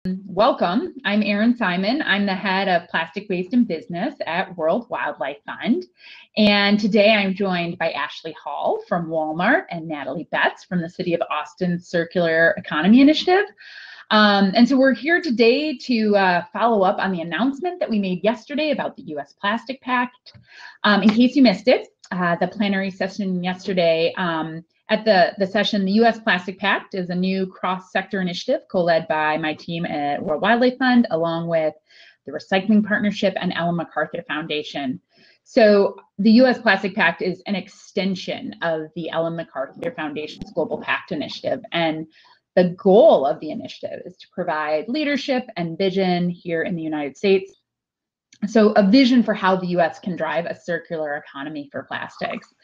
Welcome. I'm Erin Simon. I'm the head of plastic waste and business at World Wildlife Fund. And today I'm joined by Ashley Hall from Walmart and Natalie Betts from the City of Austin Circular Economy Initiative. And so we're here today to follow up on the announcement that we made yesterday about the U.S. Plastic Pact. In case you missed it, the plenary session yesterday, at the session, the U.S. Plastic Pact is a new cross-sector initiative co-led by my team at World Wildlife Fund, along with the Recycling Partnership and Ellen MacArthur Foundation. So the U.S. Plastic Pact is an extension of the Ellen MacArthur Foundation's Global Pact Initiative. And the goal of the initiative is to provide leadership and vision here in the United States. So a vision for how the U.S. can drive a circular economy for plastics.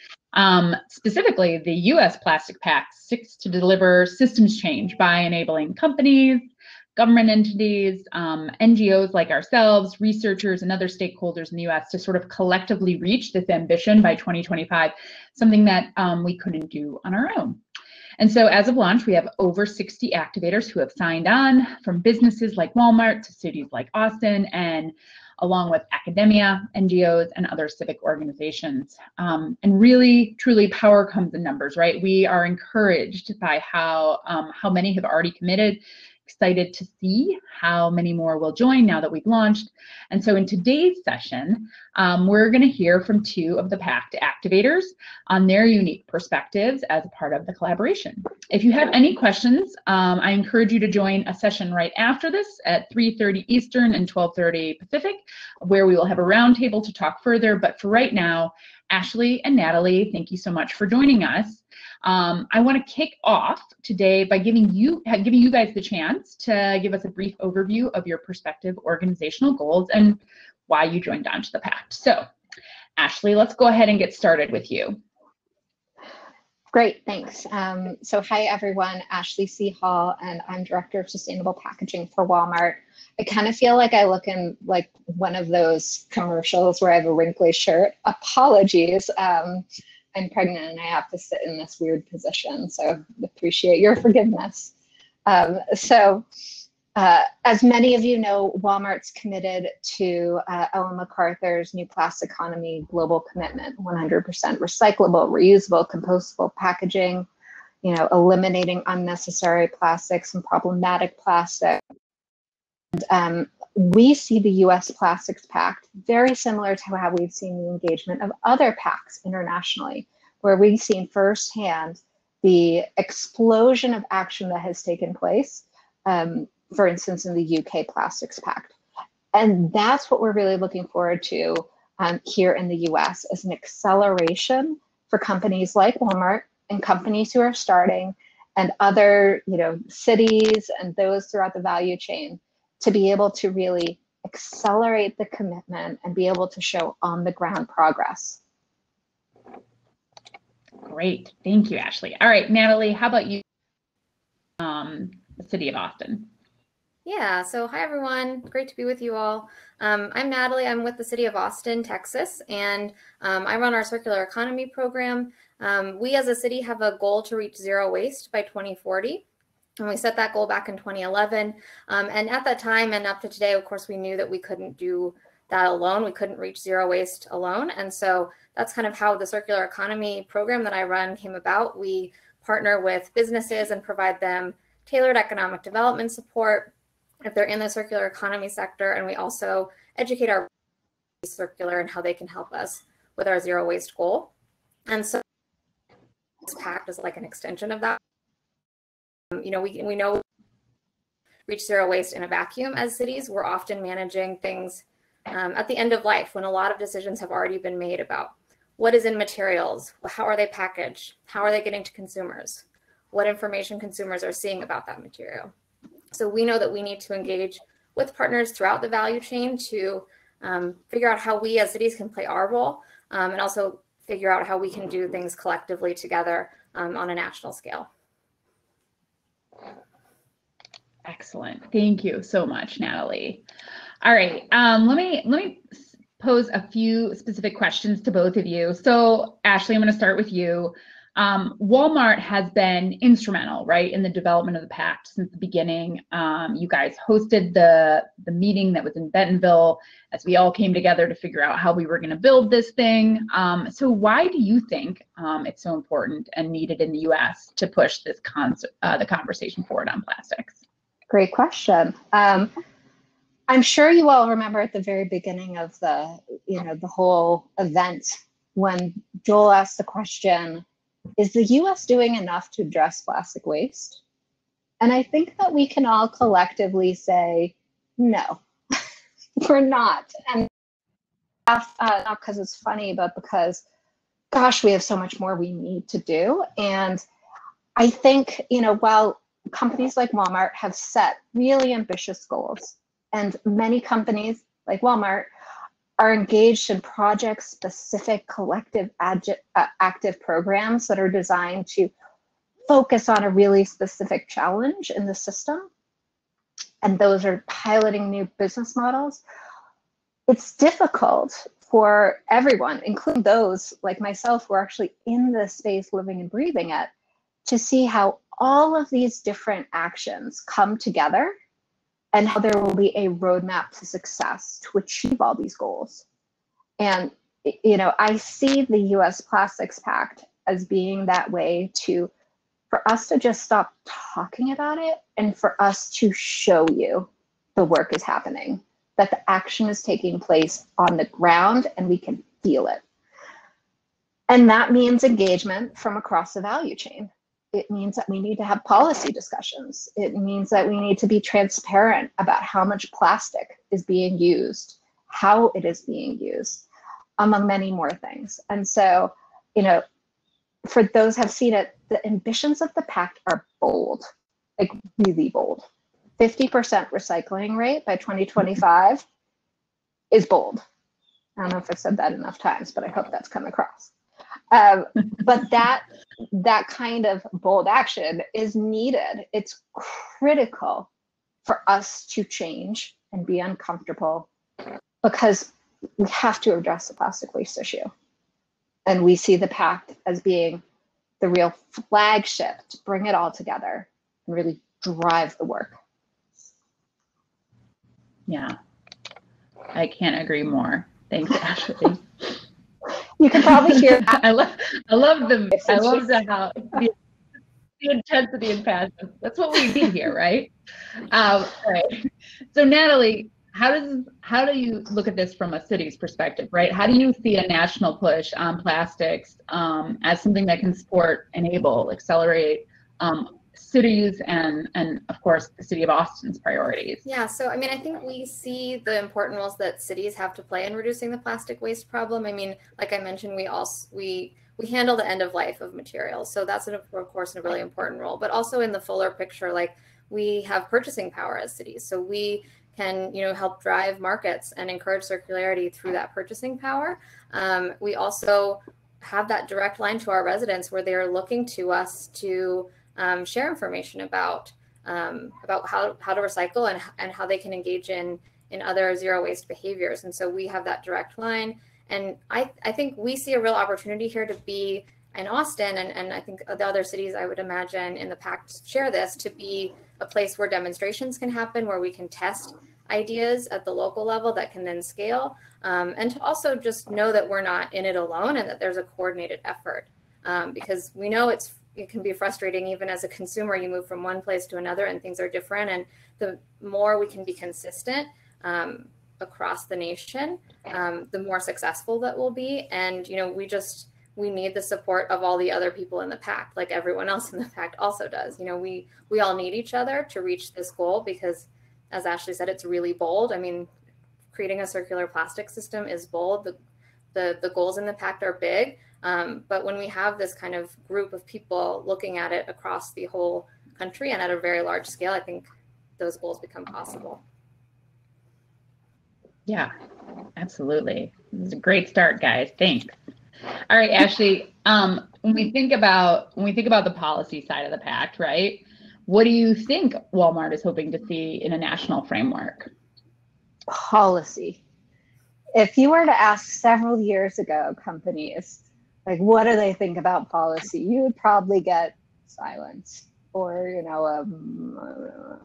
Specifically, the U.S. Plastic Pact seeks to deliver systems change by enabling companies, government entities, NGOs like ourselves, researchers, and other stakeholders in the U.S. to sort of collectively reach this ambition by 2025, something that we couldn't do on our own. And so as of launch, we have over 60 activators who have signed on, from businesses like Walmart to cities like Austin, and along with academia, NGOs, and other civic organizations. And really, truly, power comes in numbers, right? We are encouraged by how many have already committed, excited to see how many more will join now that we've launched. And so in today's session, we're going to hear from two of the PACT activators on their unique perspectives as a part of the collaboration. If you have any questions, I encourage you to join a session right after this at 3:30 Eastern and 12:30 Pacific, where we will have a roundtable to talk further. But for right now, Ashley and Natalie, thank you so much for joining us. I want to kick off today by giving you guys the chance to give us a brief overview of your prospective organizational goals and why you joined onto the Pact. So, Ashley, let's go ahead and get started with you. Great, thanks. So hi everyone, Ashley C. Hall, and I'm Director of Sustainable Packaging for Walmart. I kind of feel like I look in like one of those commercials where I have a wrinkly shirt. Apologies. I'm pregnant and I have to sit in this weird position, so appreciate your forgiveness. As many of you know, Walmart's committed to Ellen MacArthur's New Plastic Economy global commitment, 100% recyclable, reusable, compostable packaging, eliminating unnecessary plastics and problematic plastic. And, we see the U.S. Plastics Pact very similar to how we've seen the engagement of other pacts internationally, where we've seen firsthand the explosion of action that has taken place, for instance, in the UK Plastics Pact. And that's what we're really looking forward to here in the US, as an acceleration for companies like Walmart and companies who are starting, and other cities and those throughout the value chain, to be able to really accelerate the commitment and be able to show on the ground progress. Great, thank you, Ashley. All right, Natalie, how about you, the City of Austin? Yeah, so hi everyone, great to be with you all. I'm Natalie, I'm with the City of Austin, Texas, and I run our circular economy program. We as a city have a goal to reach zero waste by 2040. And we set that goal back in 2011. And at that time and up to today, of course, we knew that we couldn't do that alone. We couldn't reach zero waste alone. And so that's kind of how the circular economy program that I run came about. We partner with businesses and provide them tailored economic development support if they're in the circular economy sector. And we also educate our circular and how they can help us with our zero waste goal. And so this pact is like an extension of that. We know reach zero waste in a vacuum as cities. We're often managing things at the end of life when a lot of decisions have already been made about what is in materials, how are they packaged, how are they getting to consumers, what information consumers are seeing about that material. So we know that we need to engage with partners throughout the value chain to figure out how we as cities can play our role, and also figure out how we can do things collectively together on a national scale. Excellent. Thank you so much, Natalie. All right, let me pose a few specific questions to both of you. So Ashley, I'm going to start with you. Walmart has been instrumental, right, in the development of the pact since the beginning. You guys hosted the meeting that was in Bentonville as we all came together to figure out how we were going to build this thing. So why do you think it's so important and needed in the U.S. to push this the conversation forward on plastics? Great question. I'm sure you all remember at the very beginning of the whole event when Joel asked the question, is the US doing enough to address plastic waste? And I think that we can all collectively say, no, we're not. And not because it's funny, but because, gosh, we have so much more we need to do. And I think, while companies like Walmart have set really ambitious goals, and many companies like Walmart are engaged in project-specific collective active programs that are designed to focus on a really specific challenge in the system. And those are piloting new business models. It's difficult for everyone, including those like myself who are actually in this space, living and breathing it, to see how all of these different actions come together and how there will be a roadmap to success to achieve all these goals. And, I see the US Plastics Pact as being that way for us to just stop talking about it and for us to show you the work is happening, that the action is taking place on the ground and we can feel it. And that means engagement from across the value chain. It means that we need to have policy discussions. It means that we need to be transparent about how much plastic is being used, how it is being used, among many more things. And so, for those who have seen it, the ambitions of the pact are bold, like really bold. 50% recycling rate by 2025 is bold. I don't know if I've said that enough times, but I hope that's come across. But that kind of bold action is needed. It's critical for us to change and be uncomfortable because we have to address the plastic waste issue. And we see the pact as being the real flagship to bring it all together and really drive the work. Yeah, I can't agree more. Thanks, Ashley. You can probably hear that. I love the intensity and passion. That's what we need here, right? Right. So Natalie, how do you look at this from a city's perspective, right? How do you see a national push on plastics as something that can support, enable, accelerate cities and of course the city of Austin's priorities? Yeah, so I mean, I think we see the important roles that cities have to play in reducing the plastic waste problem. I mean, like I mentioned, we handle the end of life of materials, so that's of course a really important role. But also in the fuller picture, like we have purchasing power as cities, so we can help drive markets and encourage circularity through that purchasing power. We also have that direct line to our residents where they are looking to us to share information about how to recycle and how they can engage in other zero waste behaviors. And so we have that direct line. And I think we see a real opportunity here to be in Austin, and I think the other cities I would imagine in the pact share this, to be a place where demonstrations can happen, where we can test ideas at the local level that can then scale, and to also just know that we're not in it alone and that there's a coordinated effort, because we know it can be frustrating even as a consumer. You move from one place to another and things are different, and the more we can be consistent across the nation, the more successful that will be. And we need the support of all the other people in the pact, like everyone else in the pact also does. We all need each other to reach this goal because, as Ashley said, it's really bold. I mean, creating a circular plastic system is bold. The goals in the pact are big, but when we have this kind of group of people looking at it across the whole country and at a very large scale, I think those goals become possible. Yeah, absolutely. This is a great start, guys. Thanks. All right, Ashley, when we think about the policy side of the pact, right? What do you think Walmart is hoping to see in a national framework? Policy. If you were to ask several years ago companies, Like, what do they think about policy? You would probably get silence, or, you know,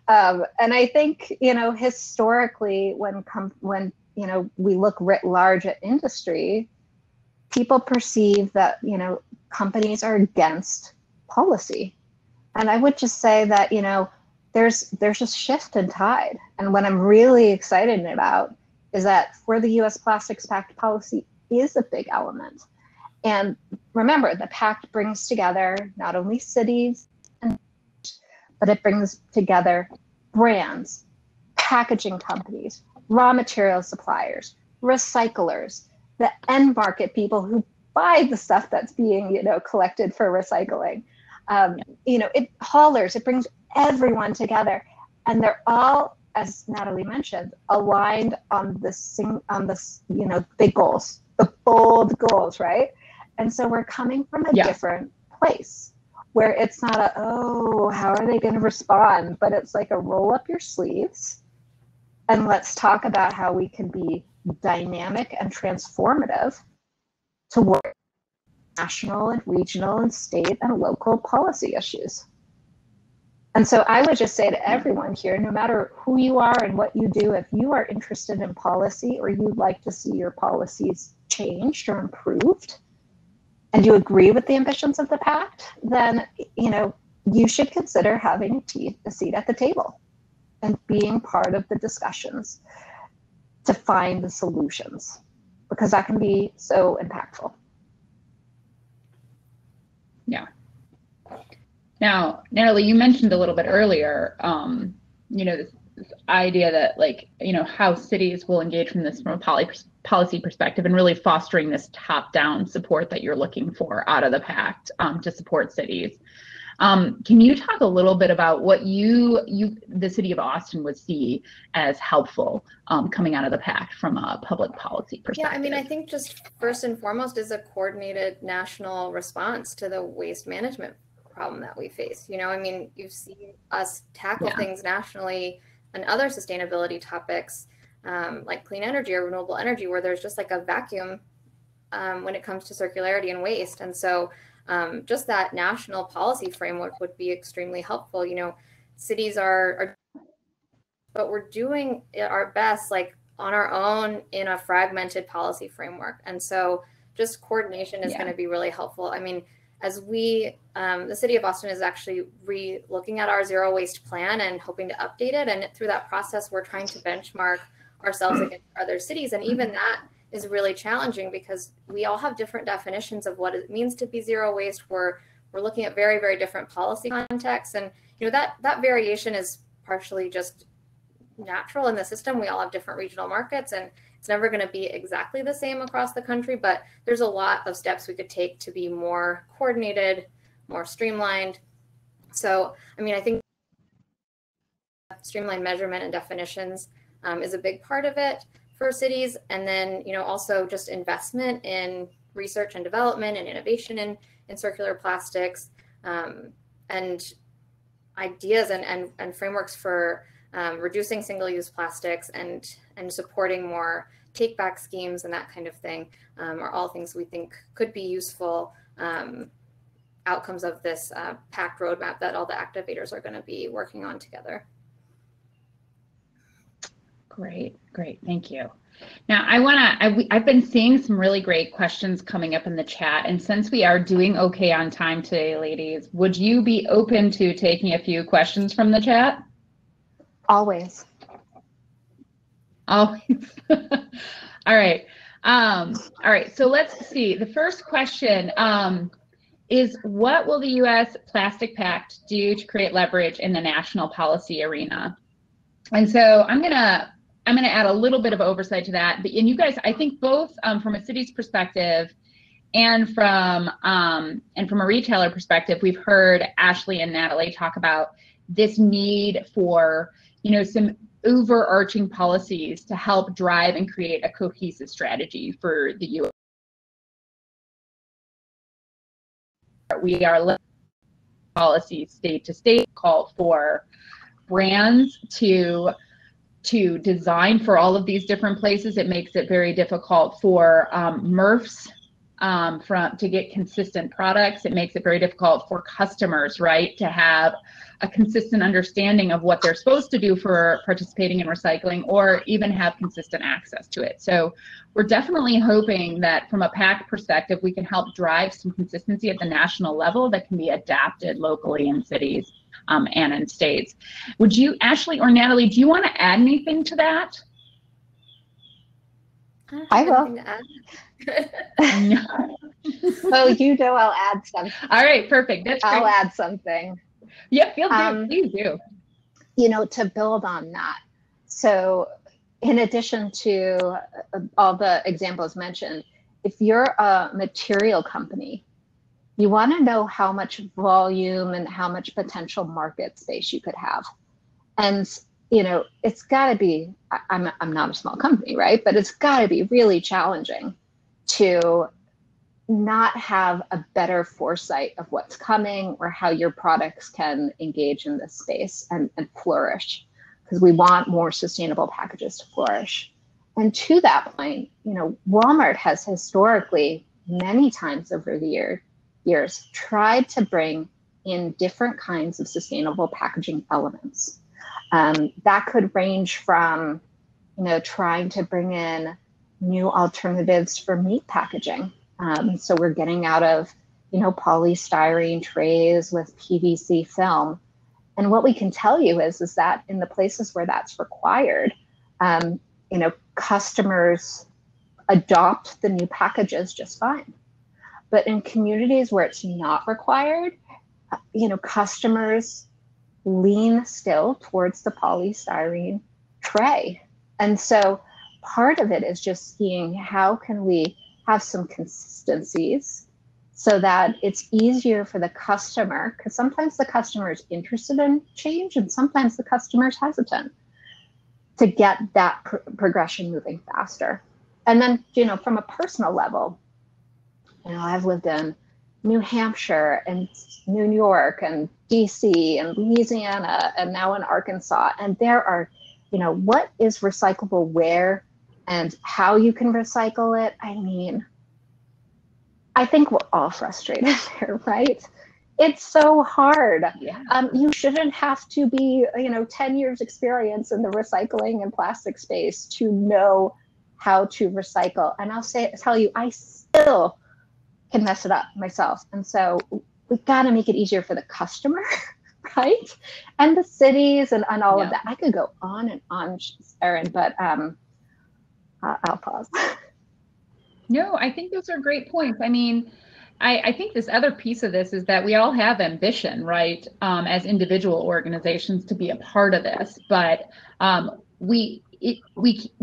and I think, you know, historically, when you know, we look writ large at industry, people perceive that, you know, companies are against policy. And I would just say that, you know, there's a shift in tide. And what I'm really excited about is that for the US Plastics Pact, policy is a big element. And remember, the pact brings together not only cities, but it brings together brands, packaging companies, raw material suppliers, recyclers, the end market people who buy the stuff that's being, you know, collected for recycling. You know, haulers, it brings everyone together, and they're all, as Natalie mentioned, aligned on this, you know, big goals, the bold goals, right? And so we're coming from a different place, where it's not a, oh, how are they going to respond? But it's like a roll up your sleeves and let's talk about how we can be dynamic and transformative toward national and regional and state and local policy issues. And so I would just say to everyone here, no matter who you are and what you do, if you are interested in policy or you'd like to see your policies changed or improved, and you agree with the ambitions of the pact, then, you know, you should consider having a seat at the table and being part of the discussions to find the solutions, because that can be so impactful. Yeah. Now, Natalie, you mentioned a little bit earlier, you know, this idea that, like, you know, how cities will engage from a policy perspective, and really fostering this top-down support that you're looking for out of the pact to support cities. Can you talk a little bit about what the city of Austin would see as helpful coming out of the pact from a public policy perspective? Yeah, I mean, I think just first and foremost is a coordinated national response to the waste management problem that we face. You know, I mean, you've seen us tackle things nationally and other sustainability topics like clean energy or renewable energy, where there's just like a vacuum when it comes to circularity and waste. And so just that national policy framework would be extremely helpful. You know, cities are but we're doing our best, like on our own in a fragmented policy framework. And so just coordination is going to be really helpful. I mean, as we, the city of Austin is actually looking at our zero waste plan and hoping to update it. And through that process, we're trying to benchmark ourselves against other cities. And even that is really challenging because we all have different definitions of what it means to be zero waste. We're looking at very, very different policy contexts. And, you know, that variation is partially just natural in the system. We all have different regional markets, and it's never going to be exactly the same across the country, but there's a lot of steps we could take to be more coordinated, more streamlined. So, I mean, I think streamlined measurement and definitions is a big part of it for cities. And then, you know, also just investment in research and development and innovation in circular plastics, and ideas and frameworks for reducing single-use plastics and supporting more take-back schemes and that kind of thing are all things we think could be useful outcomes of this PACT roadmap that all the activators are going to be working on together. Great, thank you. Now I've been seeing some really great questions coming up in the chat, and since we are doing okay on time today, ladies, would you be open to taking a few questions from the chat? Always. Always. All right. So let's see. The first question is, what will the U.S. Plastic Pact do to create leverage in the national policy arena? And so I'm gonna add a little bit of oversight to that. And you guys, I think both from a city's perspective and from a retailer perspective, we've heard Ashley and Natalie talk about this need for, you know, some overarching policies to help drive and create a cohesive strategy for the U.S. We are policy state to state call for brands to design for all of these different places. It makes it very difficult for MRFs to get consistent products. It makes it very difficult for customers, right, to have a consistent understanding of what they're supposed to do for participating in recycling, or even have consistent access to it. So we're definitely hoping that from a pact perspective, we can help drive some consistency at the national level that can be adapted locally in cities and in states. Would you, Ashley or Natalie, do you want to add anything to that? I will. Anything to add? Well, you know, I'll add something. All right, perfect. That's great. I'll add something. Yeah, please do. You know, to build on that. So in addition to all the examples mentioned, if you're a material company, you want to know how much volume and how much potential market space you could have. And, you know, it's got to be, I'm not a small company, right? But it's got to be really challenging to not have a better foresight of what's coming or how your products can engage in this space and flourish, because we want more sustainable packages to flourish. And to that point, you know, Walmart has historically, many times over the years, tried to bring in different kinds of sustainable packaging elements. That could range from, you know, trying to bring in new alternatives for meat packaging. So we're getting out of, you know, polystyrene trays with PVC film. And what we can tell you is that in the places where that's required, you know, customers adopt the new packages just fine. But in communities where it's not required, you know, customers lean still towards the polystyrene tray. And so part of it is just seeing how can we have some consistencies so that it's easier for the customer, because sometimes the customer is interested in change and sometimes the customer is hesitant, to get that progression moving faster. And then, you know, from a personal level, you know, I've lived in New Hampshire and New York and DC and Louisiana and now in Arkansas, and there are, you know, what is recyclable where and how you can recycle it. I mean, I think we're all frustrated there, right? It's so hard. Yeah. You shouldn't have to be, you know, 10 years experience in the recycling and plastic space to know how to recycle. And I'll tell you, I still can mess it up myself. And so we've got to make it easier for the customer, right? And the cities and all of that. I could go on and on, Erin, but I'll pause. No, I think those are great points. I mean, I think this other piece of this is that we all have ambition, right, as individual organizations to be a part of this, but we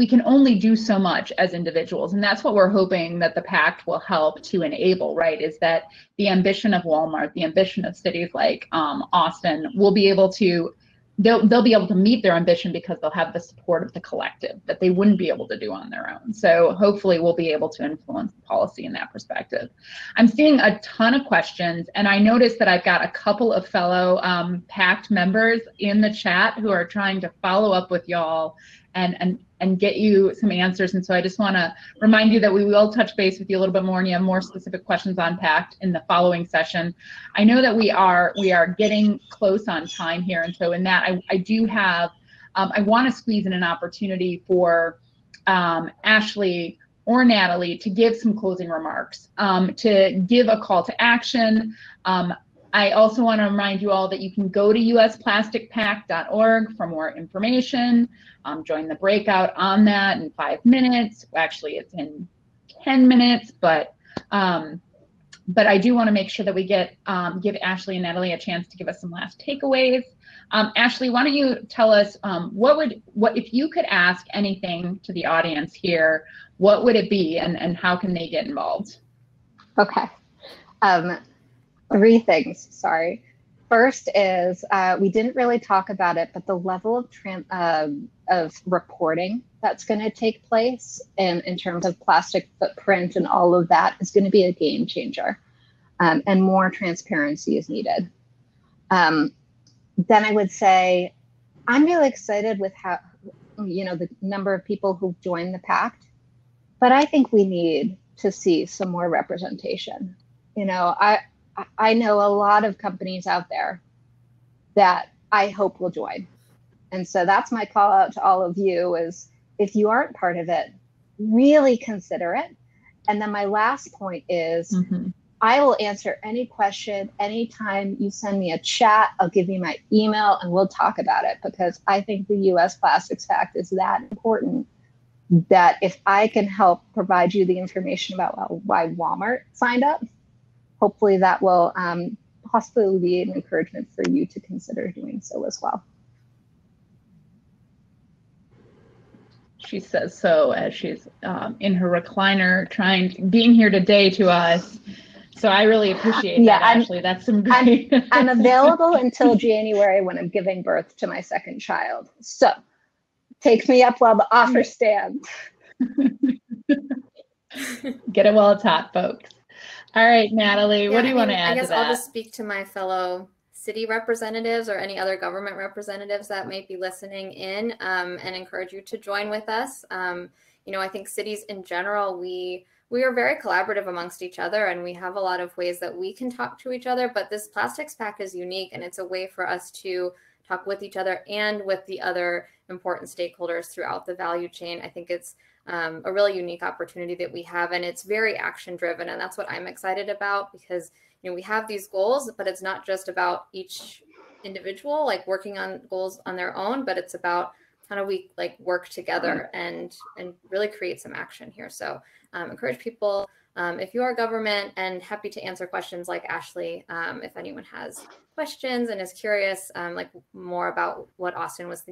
can only do so much as individuals, and that's what we're hoping that the Pact will help to enable, right, is that the ambition of Walmart, the ambition of cities like Austin will be able to, they'll be able to meet their ambition because they'll have the support of the collective that they wouldn't be able to do on their own. So hopefully we'll be able to influence policy in that perspective. I'm seeing a ton of questions, and I noticed that I've got a couple of fellow Pact members in the chat who are trying to follow up with y'all and get you some answers. And so I just want to remind you that we will touch base with you a little bit more, and you have more specific questions on Pact in the following session. I know that we are getting close on time here, and so in that I do have I want to squeeze in an opportunity for Ashley or Natalie to give some closing remarks, to give a call to action. I also want to remind you all that you can go to usplasticpact.org for more information. Join the breakout on that in 5 minutes. Actually, it's in 10 minutes, but I do want to make sure that we give Ashley and Natalie a chance to give us some last takeaways. Ashley, why don't you tell us what if you could ask anything to the audience here, what would it be, and how can they get involved? Okay. 3 things, sorry. First is, we didn't really talk about it, but the level of reporting that's going to take place in terms of plastic footprint and all of that is going to be a game changer, and more transparency is needed. Then I would say, I'm really excited with how, you know, the number of people who've joined the Pact, but I think we need to see some more representation. You know, I know a lot of companies out there that I hope will join. And so that's my call out to all of you is, if you aren't part of it, really consider it. And then my last point is, I will answer any question anytime you send me a chat. I'll give you my email and we'll talk about it, because I think the US Plastics Pact is that important that if I can help provide you the information about why Walmart signed up, hopefully that will possibly be an encouragement for you to consider doing so as well. She says so as she's in her recliner being here today to us. So I really appreciate that, Ashley. That's some great. I'm available until January when I'm giving birth to my second child. So take me up while the offer stands. Get it while it's hot, folks. All right, Natalie, what do you want to add to that? I'll just speak to my fellow city representatives or any other government representatives that may be listening in, and encourage you to join with us. You know, I think cities in general, we are very collaborative amongst each other, and we have a lot of ways that we can talk to each other, but this Plastics Pact is unique, and it's a way for us to talk with each other and with the other important stakeholders throughout the value chain. I think it's a really unique opportunity that we have, and it's very action driven, and that's what I'm excited about, because you know, we have these goals, but it's not just about each individual like working on goals on their own, but it's about how do we like work together and really create some action here. So encourage people, if you are government, and happy to answer questions like Ashley, if anyone has questions and is curious like more about what Austin was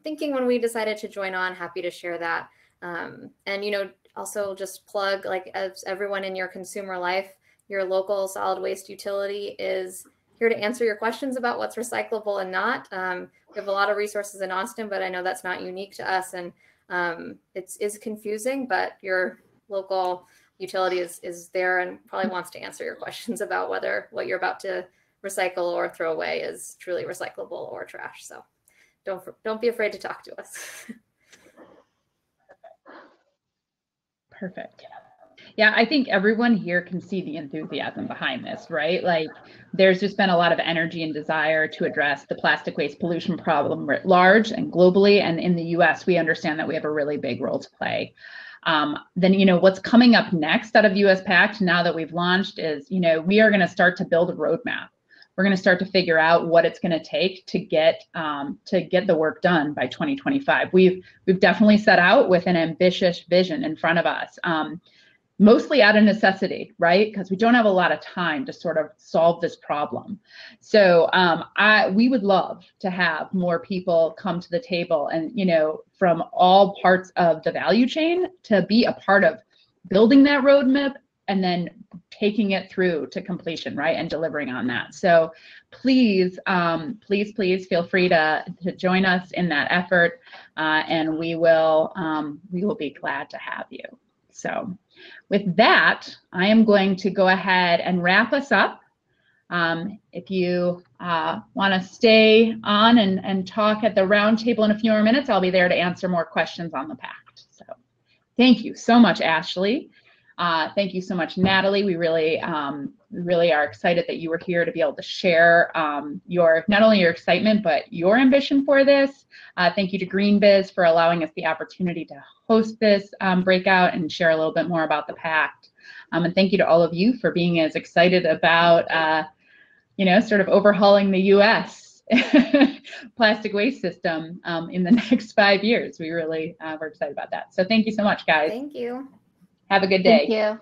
thinking when we decided to join on, happy to share that. And, you know, also just plug, like, as everyone in your consumer life, your local solid waste utility is here to answer your questions about what's recyclable and not. We have a lot of resources in Austin, but I know that's not unique to us, and it is confusing, but your local utility is there and probably wants to answer your questions about whether what you're about to recycle or throw away is truly recyclable or trash. So don't be afraid to talk to us. Perfect. Yeah, I think everyone here can see the enthusiasm behind this, right? Like, there's just been a lot of energy and desire to address the plastic waste pollution problem writ large and globally. And in the US, we understand that we have a really big role to play. Then, you know, what's coming up next out of US Pact now that we've launched is, you know, we are going to start to build a roadmap. We're going to start to figure out what it's going to take to get the work done by 2025. We've definitely set out with an ambitious vision in front of us. Mostly out of necessity, right? Because we don't have a lot of time to sort of solve this problem. So we would love to have more people come to the table and, you know, from all parts of the value chain to be a part of building that roadmap and then taking it through to completion, right? And delivering on that. So please, please feel free to join us in that effort, and we will be glad to have you. So with that, I am going to go ahead and wrap us up. If you want to stay on and talk at the roundtable in a few more minutes, I'll be there to answer more questions on the pact. So thank you so much, Ashley. Thank you so much, Natalie. We really are excited that you were here to be able to share not only your excitement, but your ambition for this. Thank you to GreenBiz for allowing us the opportunity to host this breakout and share a little bit more about the pact. And thank you to all of you for being as excited about, you know, sort of overhauling the U.S. plastic waste system in the next 5 years. We really were excited about that. So thank you so much, guys. Thank you. Have a good day. Thank you.